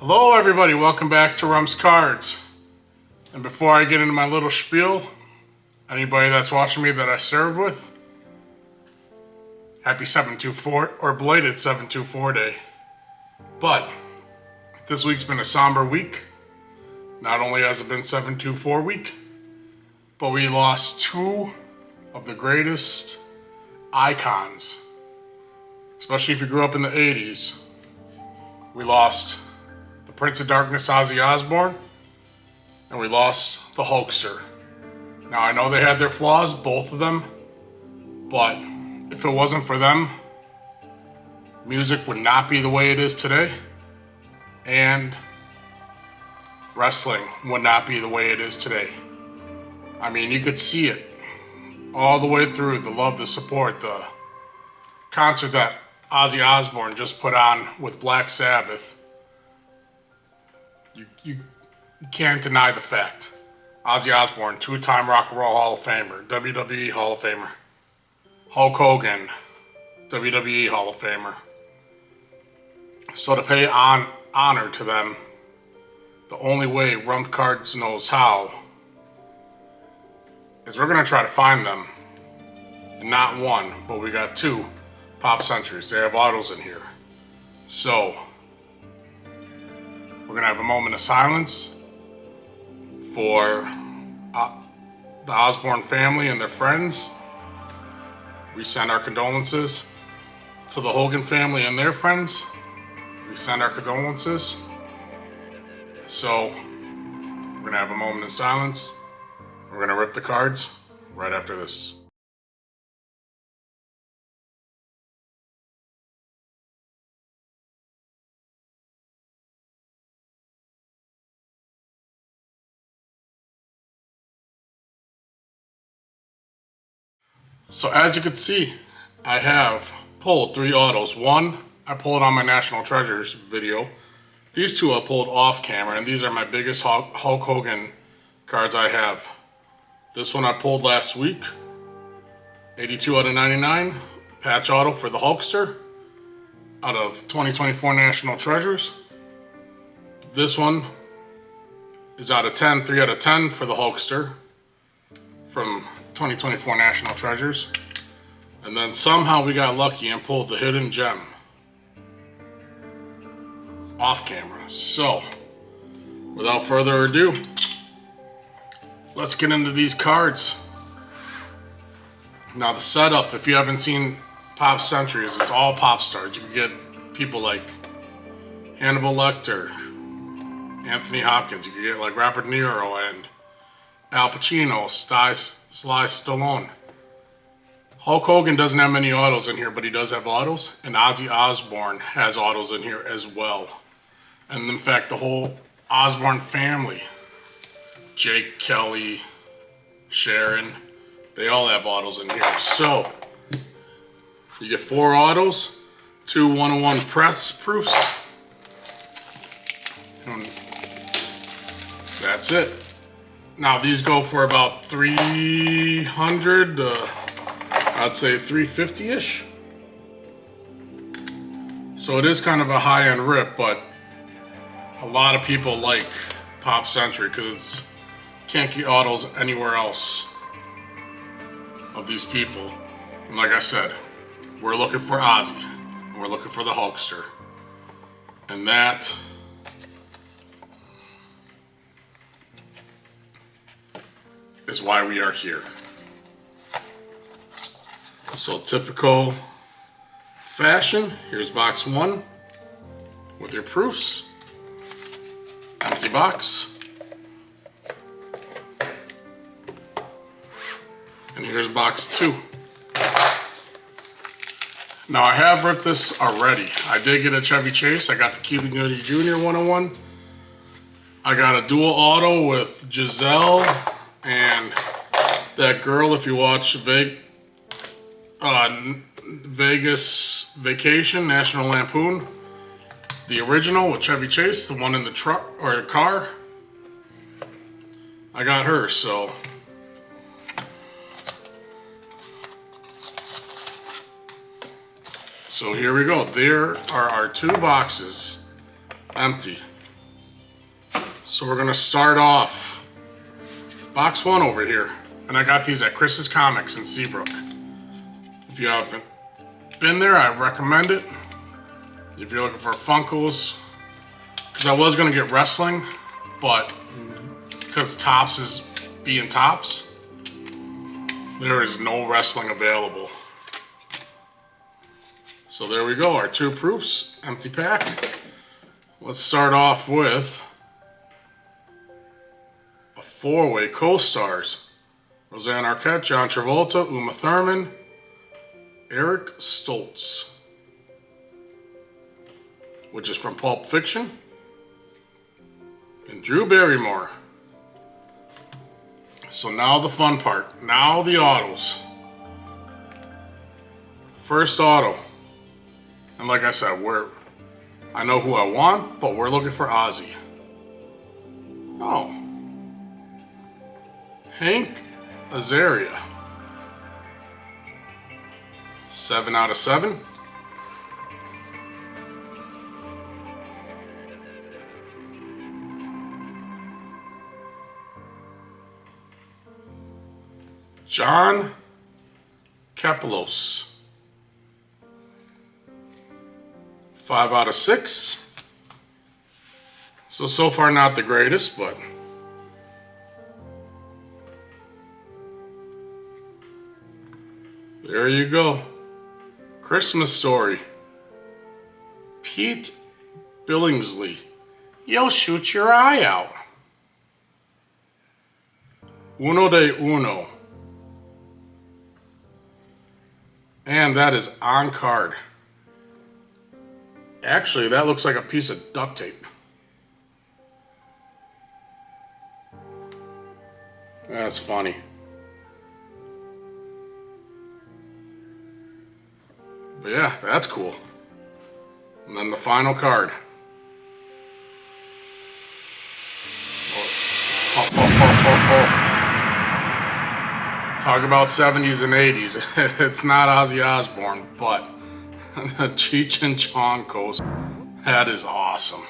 Hello everybody, welcome back to Rum's Cards. And before I get into my little spiel, anybody that's watching me that I served with, happy 724 or belated 724 day. But this week's been a somber week. Not only has it been 724 week, but we lost two of the greatest icons, especially if you grew up in the 80s. We lost the Prince of Darkness, Ozzy Osbourne, and we lost the Hulkster. Now I know they had their flaws, both of them, but if it wasn't for them, music would not be the way it is today, and wrestling would not be the way it is today. I mean, you could see it all the way through, the love, the support, the concert that Ozzy Osbourne just put on with Black Sabbath. You can't deny the fact. Ozzy Osbourne, two-time Rock and Roll Hall of Famer, WWE Hall of Famer. Hulk Hogan, WWE Hall of Famer. So to pay honor to them, the only way Rum Cards knows how is we're going to try to find them. And not one, but we got two pop centuries. They have autos in here. So we're going to have a moment of silence for the Osbourne family and their friends. We send our condolences to the Hogan family and their friends. We send our condolences. So we're going to have a moment of silence. We're going to rip the cards right after this. So as you can see, I have pulled three autos. One, I pulled on my National Treasures video. These two I pulled off camera, and these are my biggest Hulk Hogan cards I have. This one I pulled last week, 82 out of 99, patch auto for the Hulkster, out of 2024 National Treasures. This one is out of 10, 3 out of 10 for the Hulkster, from 2024 National Treasures. And then somehow we got lucky and pulled the hidden gem off camera. So without further ado, let's get into these cards. Now the setup, if you haven't seen Pop Centuries, it's all pop stars. You can get people like Hannibal Lecter, Anthony Hopkins. You can get like Robert De Niro and Al Pacino, Sly Stallone. Hulk Hogan doesn't have many autos in here, but he does have autos. And Ozzy Osbourne has autos in here as well. And in fact, the whole Osbourne family, Jake, Kelly, Sharon, they all have autos in here. So you get 4 autos, 2 101 press proofs. And that's it. Now these go for about 300 to, I'd say 350-ish. So it is kind of a high-end rip, but a lot of people like Pop Century because it's can't get autos anywhere else of these people. And like I said, we're looking for Ozzy, and we're looking for the Hulkster. And that is why we are here. So typical fashion, here's box 1 with your proofs. Empty box. And here's box 2. Now I have ripped this already. I did get a Chevy Chase. I got the Cuban Goodie Jr. 101. I got a dual auto with Giselle and that girl, if you watch Vegas Vacation, National Lampoon, the original with Chevy Chase, the one in the truck or car, I got her. So here we go. There are our 2 boxes empty. So we're gonna start off box 1 over here. And I got these at Chris's Comics in Seabrook. If you haven't been there, I recommend it. If you're looking for Funkos, because I was gonna get wrestling, but because Tops is being Tops, there is no wrestling available. So there we go, our 2 proofs, empty pack. Let's start off with a 4-way co-stars. Roseanne Arquette, John Travolta, Uma Thurman, Eric Stoltz, which is from Pulp Fiction, and Drew Barrymore. So now the fun part, now the autos. First auto, and like I said, I know who I want, but we're looking for Ozzy. Oh, Hank Azaria, 7 out of 7. John Kapelos, 5 out of 6. So far not the greatest, but there you go. Christmas Story. Pete Billingsley. You'll shoot your eye out. Uno de Uno. And that is on card. Actually, that looks like a piece of duct tape. That's funny. But yeah, that's cool. And then the final card. Talk about 70s and 80s. It's not Ozzy Osbourne, but Cheech and Chong Coast. That is awesome.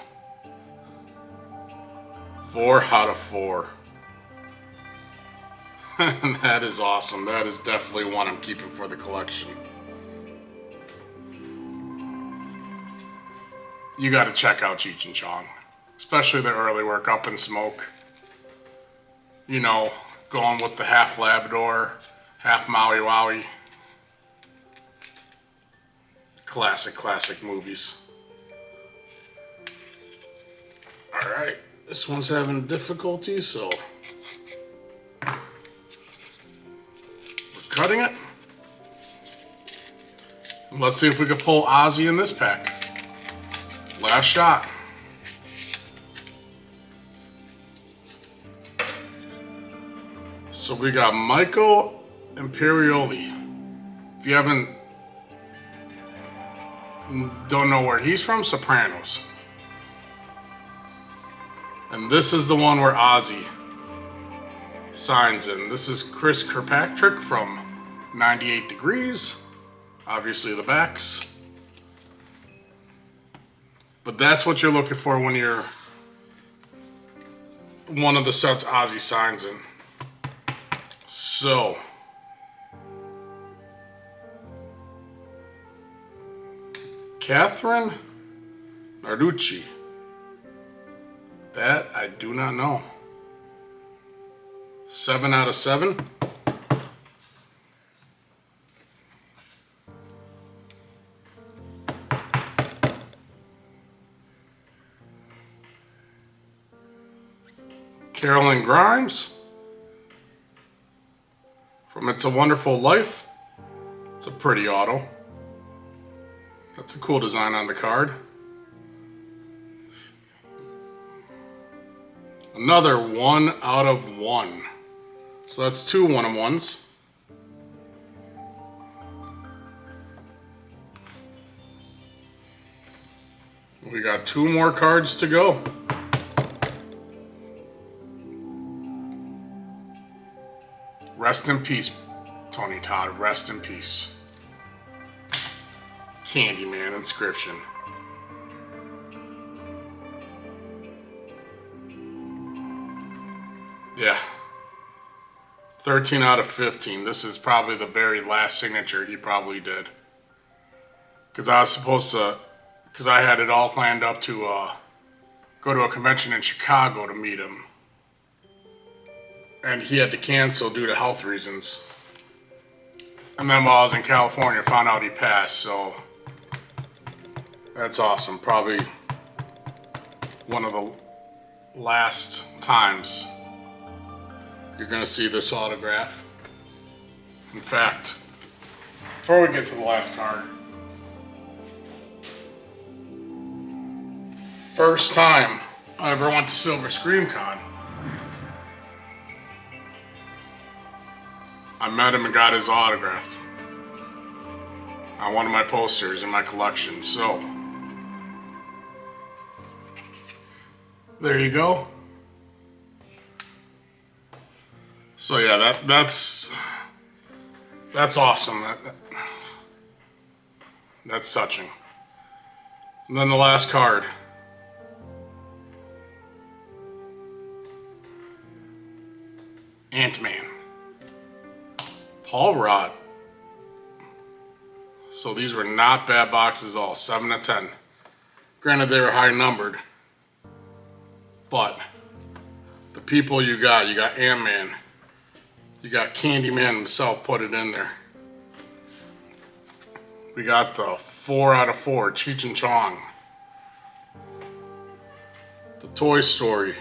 4 out of 4. That is awesome. That is definitely one I'm keeping for the collection. You got to check out Cheech and Chong, especially the early work, Up in Smoke. You know, going with the half Labrador, half Maui Wowie. Classic movies. All right, this one's having difficulty, so we're cutting it. Let's see if we can pull Ozzy in this pack. Last shot. So we got Michael Imperioli. If you don't know where he's from, Sopranos. And this is the one where Ozzy signs in. This is Chris Kirkpatrick from 98 Degrees. Obviously the backs. But that's what you're looking for when you're one of the sets Ozzy signs in. So, Catherine Narducci. That I do not know. 7 out of 7. Carolyn Grimes from It's a Wonderful Life. It's a pretty auto. That's a cool design on the card. Another 1 out of 1. So that's 2 1-of-1s. We got 2 more cards to go. Rest in peace, Tony Todd. Rest in peace. Candyman inscription. Yeah. 13 out of 15. This is probably the very last signature he probably did. Because I was supposed to, because I had it all planned up to go to a convention in Chicago to meet him. And he had to cancel due to health reasons. And then while I was in California, found out he passed, so that's awesome. Probably one of the last times you're gonna see this autograph. In fact, before we get to the last card, first time I ever went to Silver Scream Con, I met him and got his autograph on one of my posters in my collection. So there you go. So yeah, that's awesome. That's touching. And then the last card. Ant-Man. Paul Rudd. So these were not bad boxes at all. 7 of 10. Granted, they were high numbered. But the people you got Ant-Man. You got Candyman himself put it in there. We got the 4 out of 4, Cheech and Chong. The Toy Story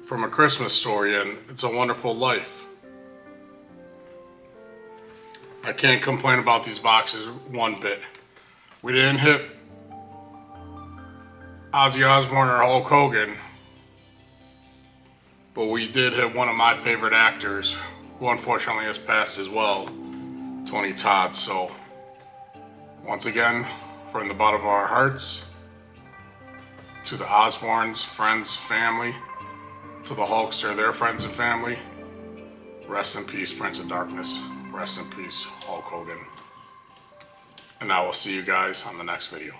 from A Christmas Story and It's a Wonderful Life. I can't complain about these boxes one bit. We didn't hit Ozzy Osbourne or Hulk Hogan, but we did hit one of my favorite actors, who unfortunately has passed as well, Tony Todd. So, once again, from the bottom of our hearts, to the Osbournes, friends, family, to the Hulkster, their friends and family, rest in peace, Prince of Darkness. Rest in peace, Hulk Hogan. And I will see you guys on the next video.